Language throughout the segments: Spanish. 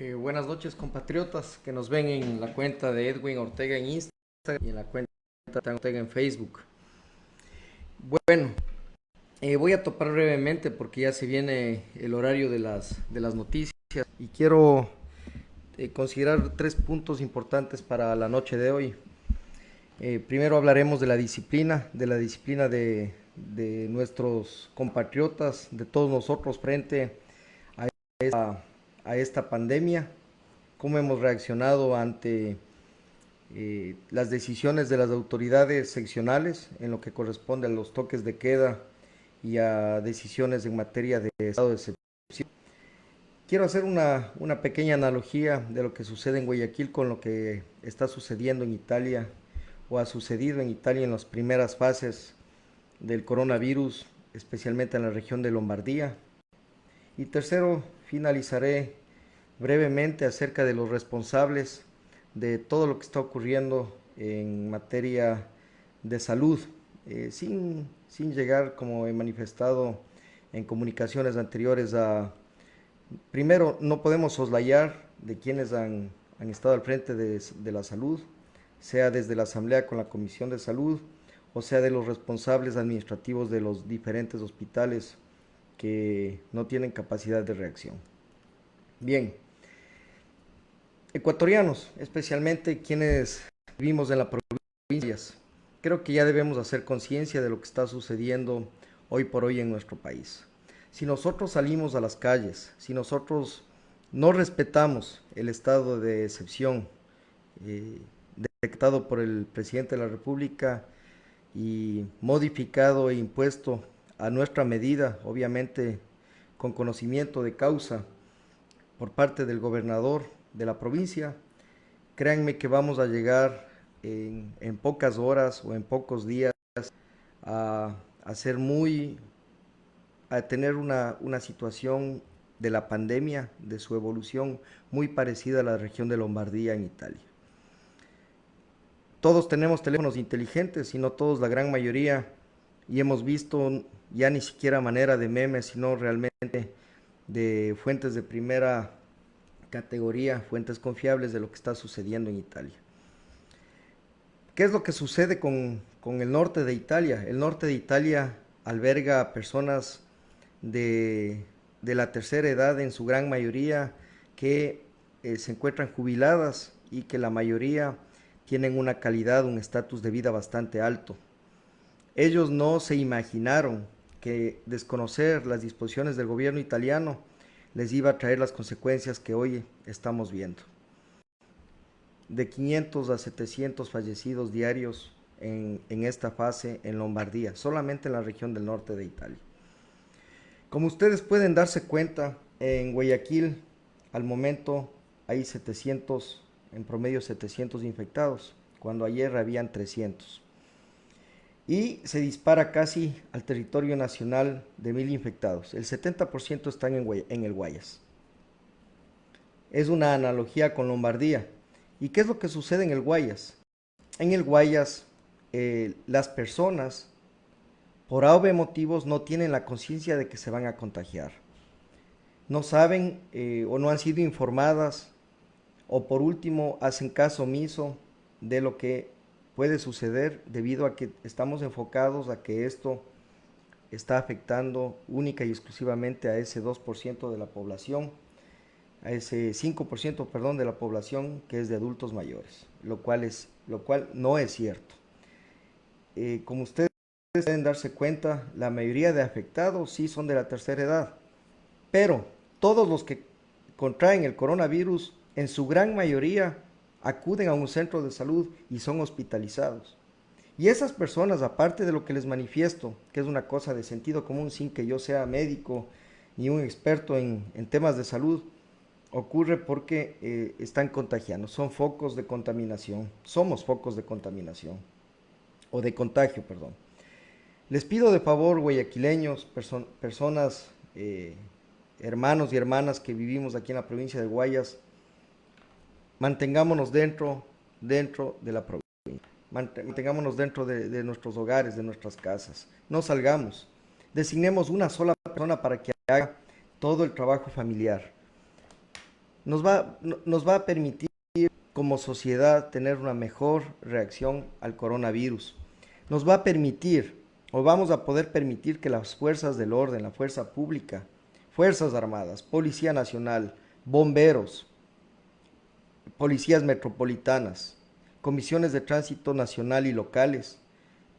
Buenas noches, compatriotas que nos ven en la cuenta de Edwin Ortega en Instagram y en la cuenta de Edwin Ortega en Facebook. Bueno, voy a topar brevemente porque ya se viene el horario de las noticias y quiero considerar tres puntos importantes para la noche de hoy. Primero hablaremos de la disciplina de nuestros compatriotas, de todos nosotros frente a a esta pandemia, cómo hemos reaccionado ante las decisiones de las autoridades seccionales en lo que corresponde a los toques de queda y a decisiones en materia de estado de excepción. Quiero hacer una pequeña analogía de lo que sucede en Guayaquil con lo que está sucediendo en Italia o ha sucedido en Italia en las primeras fases del coronavirus, especialmente en la región de Lombardía. Y tercero, finalizaré brevemente acerca de los responsables de todo lo que está ocurriendo en materia de salud, sin llegar, como he manifestado en comunicaciones anteriores, primero, no podemos soslayar de quienes han estado al frente de la salud, sea desde la Asamblea con la Comisión de Salud, o sea de los responsables administrativos de los diferentes hospitales que no tienen capacidad de reacción. Bien, ecuatorianos, especialmente quienes vivimos en la provincia, creo que ya debemos hacer conciencia de lo que está sucediendo hoy por hoy en nuestro país. Si nosotros salimos a las calles, si nosotros no respetamos el estado de excepción eh, decretado por el presidente de la República y modificado e impuesto a nuestra medida, obviamente con conocimiento de causa por parte del gobernador de la provincia, créanme que vamos a llegar en pocas horas o en pocos días a, a ser muy, a tener una situación de la pandemia, de su evolución muy parecida a la región de Lombardía en Italia. Todos tenemos teléfonos inteligentes, y no todos, la gran mayoría, y hemos visto ya ni siquiera manera de memes, sino realmente de fuentes de primera categoría, fuentes confiables de lo que está sucediendo en Italia. ¿Qué es lo que sucede con el norte de Italia? El norte de Italia alberga a personas de la tercera edad en su gran mayoría que se encuentran jubiladas y que la mayoría tienen una calidad, un estatus de vida bastante alto. Ellos no se imaginaron que desconocer las disposiciones del gobierno italiano les iba a traer las consecuencias que hoy estamos viendo. De 500 a 700 fallecidos diarios en esta fase en Lombardía, solamente en la región del norte de Italia. Como ustedes pueden darse cuenta, en Guayaquil al momento hay 700, en promedio 700 infectados, cuando ayer habían 300. Y se dispara casi al territorio nacional de 1000 infectados. El 70% están en el Guayas. Es una analogía con Lombardía. ¿Y qué es lo que sucede en el Guayas? En el Guayas, las personas, por obvios motivos, no tienen la conciencia de que se van a contagiar. No saben o no han sido informadas, o por último hacen caso omiso de lo que puede suceder debido a que estamos enfocados a que esto está afectando única y exclusivamente a ese 2% de la población, a ese 5%, perdón, de la población que es de adultos mayores, lo cual no es cierto. Como ustedes pueden darse cuenta, la mayoría de afectados sí son de la tercera edad, pero todos los que contraen el coronavirus, en su gran mayoría, acuden a un centro de salud y son hospitalizados. Y esas personas, aparte de lo que les manifiesto, que es una cosa de sentido común sin que yo sea médico ni un experto en temas de salud, ocurre porque están contagiando, son focos de contaminación, somos focos de contaminación, o de contagio, perdón. Les pido de favor, guayaquileños, personas, hermanos y hermanas que vivimos aquí en la provincia de Guayas, mantengámonos dentro de la provincia, mantengámonos dentro de nuestros hogares, de nuestras casas, no salgamos, designemos una sola persona para que haga todo el trabajo familiar. nos va a permitir como sociedad tener una mejor reacción al coronavirus. Nos va a permitir, o vamos a poder permitir que las fuerzas del orden, la fuerza pública, Fuerzas Armadas, Policía Nacional, bomberos, policías metropolitanas, comisiones de tránsito nacional y locales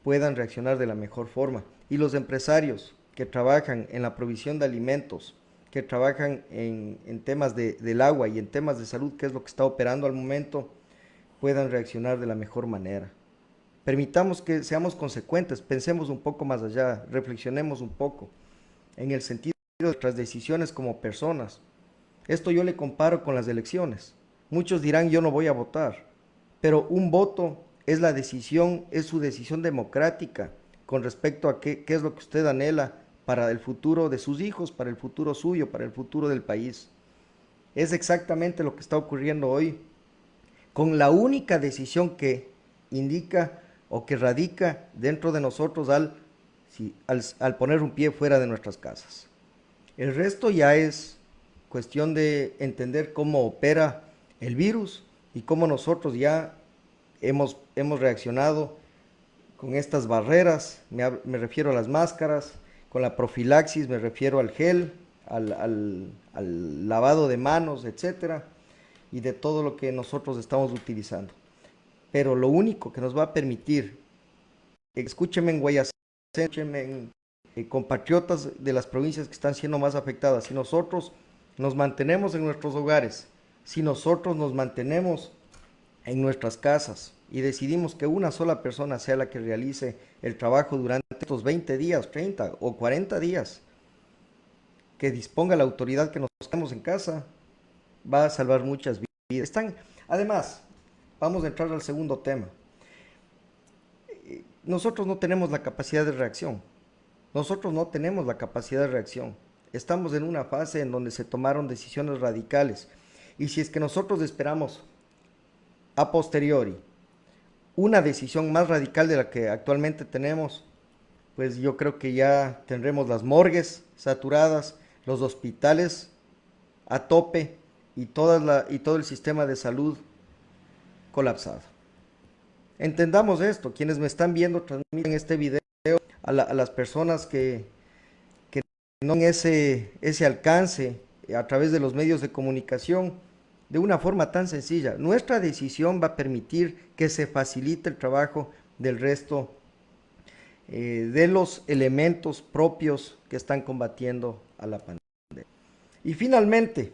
puedan reaccionar de la mejor forma. Y los empresarios que trabajan en la provisión de alimentos, que trabajan en temas del agua y en temas de salud, que es lo que está operando al momento, puedan reaccionar de la mejor manera. Permitamos que seamos consecuentes, pensemos un poco más allá, reflexionemos un poco en el sentido de nuestras decisiones como personas. Esto yo le comparo con las elecciones. Muchos dirán yo no voy a votar, pero un voto es la decisión, es su decisión democrática con respecto a qué es lo que usted anhela para el futuro de sus hijos, para el futuro suyo, para el futuro del país. Es exactamente lo que está ocurriendo hoy, con la única decisión que indica o que radica dentro de nosotros al poner un pie fuera de nuestras casas. El resto ya es cuestión de entender cómo opera el virus y cómo nosotros ya hemos reaccionado con estas barreras. Me refiero a las máscaras, con la profilaxis, me refiero al gel, al lavado de manos, etcétera, y de todo lo que nosotros estamos utilizando. Pero lo único que nos va a permitir, escúcheme en Guayacén, escúcheme en compatriotas de las provincias que están siendo más afectadas, si nosotros nos mantenemos en nuestros hogares, si nosotros nos mantenemos en nuestras casas y decidimos que una sola persona sea la que realice el trabajo durante estos 20 días, 30 o 40 días, que disponga la autoridad que nos quedemos en casa, va a salvar muchas vidas. Además, vamos a entrar al segundo tema. Nosotros no tenemos la capacidad de reacción. Nosotros no tenemos la capacidad de reacción. Estamos en una fase en donde se tomaron decisiones radicales. Y si es que nosotros esperamos a posteriori una decisión más radical de la que actualmente tenemos, pues yo creo que ya tendremos las morgues saturadas, los hospitales a tope y todo el sistema de salud colapsado. Entendamos esto, quienes me están viendo, transmiten este video a las personas que no tienen ese alcance a través de los medios de comunicación de una forma tan sencilla. Nuestra decisión va a permitir que se facilite el trabajo del resto de los elementos propios que están combatiendo a la pandemia. Y finalmente,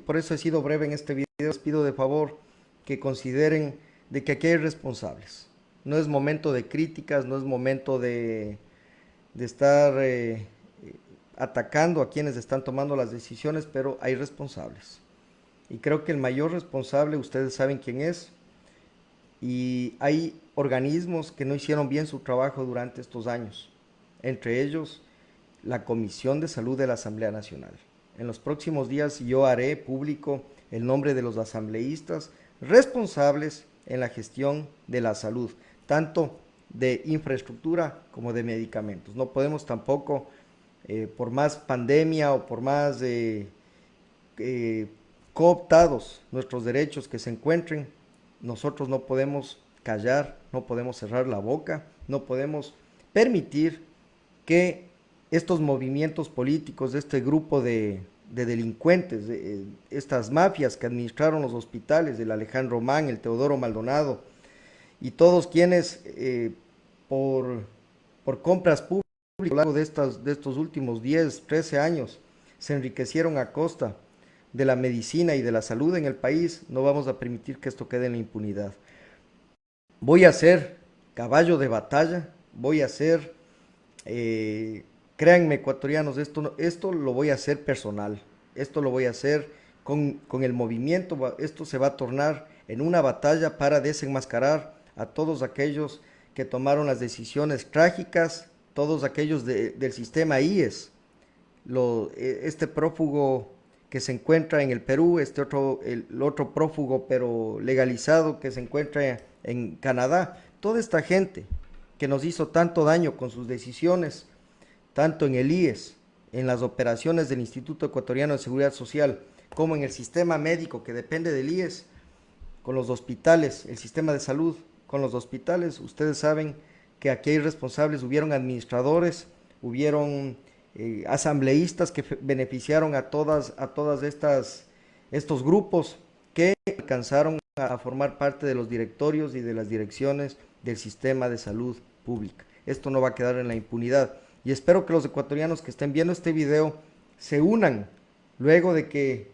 por eso he sido breve en este video, les pido de favor que consideren de que aquí hay responsables. No es momento de críticas, no es momento de estar atacando a quienes están tomando las decisiones, pero hay responsables. Y creo que el mayor responsable, ustedes saben quién es, y hay organismos que no hicieron bien su trabajo durante estos años, entre ellos la Comisión de Salud de la Asamblea Nacional. En los próximos días yo haré público el nombre de los asambleístas responsables en la gestión de la salud, tanto de infraestructura como de medicamentos. No podemos tampoco, por más pandemia o por más cooptados nuestros derechos que se encuentren, nosotros no podemos callar, no podemos cerrar la boca, no podemos permitir que estos movimientos políticos de este grupo de delincuentes, estas mafias que administraron los hospitales, el Alejandro Mann, el Teodoro Maldonado, y todos quienes por compras públicas a lo largo de estos últimos 10, 13 años se enriquecieron a costa de la medicina y de la salud en el país, no vamos a permitir que esto quede en la impunidad. Voy a ser caballo de batalla, voy a ser, créanme ecuatorianos, esto lo voy a hacer personal, esto lo voy a hacer con el movimiento, esto se va a tornar en una batalla para desenmascarar a todos aquellos que tomaron las decisiones trágicas, todos aquellos del sistema IES, este prófugo que se encuentra en el Perú, el otro prófugo pero legalizado que se encuentra en Canadá, toda esta gente que nos hizo tanto daño con sus decisiones, tanto en el IES, en las operaciones del Instituto Ecuatoriano de Seguridad Social, como en el sistema médico que depende del IES, con los hospitales, el sistema de salud, con los hospitales, ustedes saben que aquí hay responsables, hubieron administradores, hubieron asambleístas que beneficiaron a todas estos grupos que alcanzaron a formar parte de los directorios y de las direcciones del sistema de salud pública. Esto no va a quedar en la impunidad y espero que los ecuatorianos que estén viendo este video se unan luego de que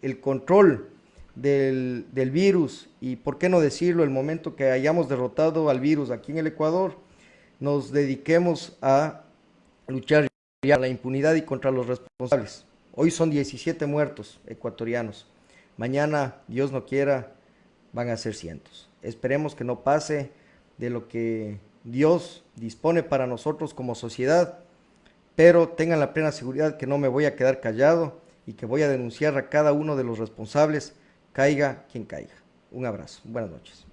el control del virus y, por qué no decirlo, el momento que hayamos derrotado al virus aquí en el Ecuador, nos dediquemos a luchar contra la impunidad y contra los responsables. Hoy son 17 muertos ecuatorianos. Mañana, Dios no quiera, van a ser cientos. Esperemos que no pase de lo que Dios dispone para nosotros como sociedad, pero tengan la plena seguridad que no me voy a quedar callado y que voy a denunciar a cada uno de los responsables, caiga quien caiga. Un abrazo. Buenas noches.